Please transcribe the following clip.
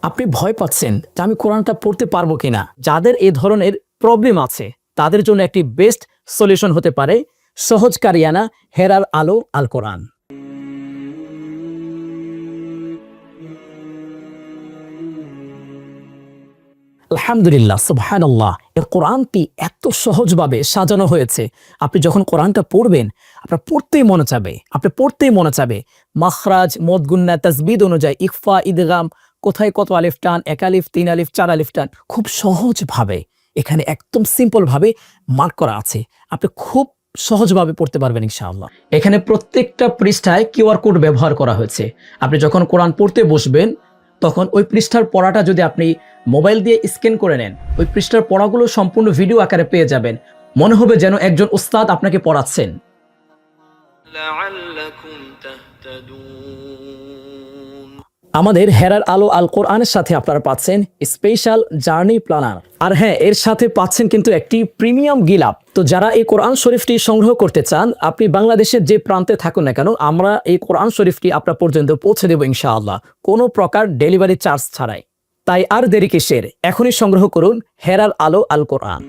আপনি ভয় পাচ্ছেন যে আমি কোরআনটা পড়তে পারবো কিনা, যাদের এই ধরনের প্রবলেম আছে তাদের জন্য একটি বেস্ট সলিউশন হতে পারে সহজ কারিয়ানা হেরার আলো আল কোরআন। আলহামদুলিল্লাহ, সুবহানাল্লাহ, এর কোরআনটি এত সহজভাবে সাজানো হয়েছে। আপনি যখন কোরআনটা পড়বেন আপনার পড়তেই মনে চাবে মাখরাজ, মদগুন্না, তাসবিদ অনুযায়ী ইকফা, ইদগাম, কোথায় কত আলিফ টান, এক আলিফ, তিন আলিফ, চার আলিফ টান, খুব সহজভাবে এখানে একদম সিম্পল ভাবে মার্ক করা আছে। আপনি খুব সহজভাবে পড়তে পারবেন ইনশাআল্লাহ। এখানে প্রত্যেকটা পৃষ্ঠায় কিউআর কোড ব্যবহার করা হয়েছে। আপনি যখন কোরআন পড়তে বসবেন তখন ওই পৃষ্ঠার পড়াটা যদি আপনি মোবাইল দিয়ে স্ক্যান করে নেন, ওই পৃষ্ঠার পড়াগুলো সম্পূর্ণ ভিডিও আকারে পেয়ে যাবেন। মনে হবে যেন একজন উস্তাদ আপনাকে পড়াচ্ছেন। আমাদের হেরার আলো আল কোরআনের সাথে আপনারা পাচ্ছেন স্পেশাল জার্নি প্ল্যানার, আর হ্যাঁ, এর সাথে পাচ্ছেন কিন্তু একটি প্রিমিয়াম গিলাপ। তো যারা এই কোরআন শরীফটি সংগ্রহ করতে চান, আপনি বাংলাদেশের যে প্রান্তে থাকুন না কেন, আমরা এই কোরআন শরীফটি আপনার পর্যন্ত পৌঁছে দেব ইনশাআল্লাহ, কোনো প্রকার ডেলিভারি চার্জ ছাড়াই। তাই আর দেরি কিসের, এখনই সংগ্রহ করুন হেরার আলো আল কোরআন।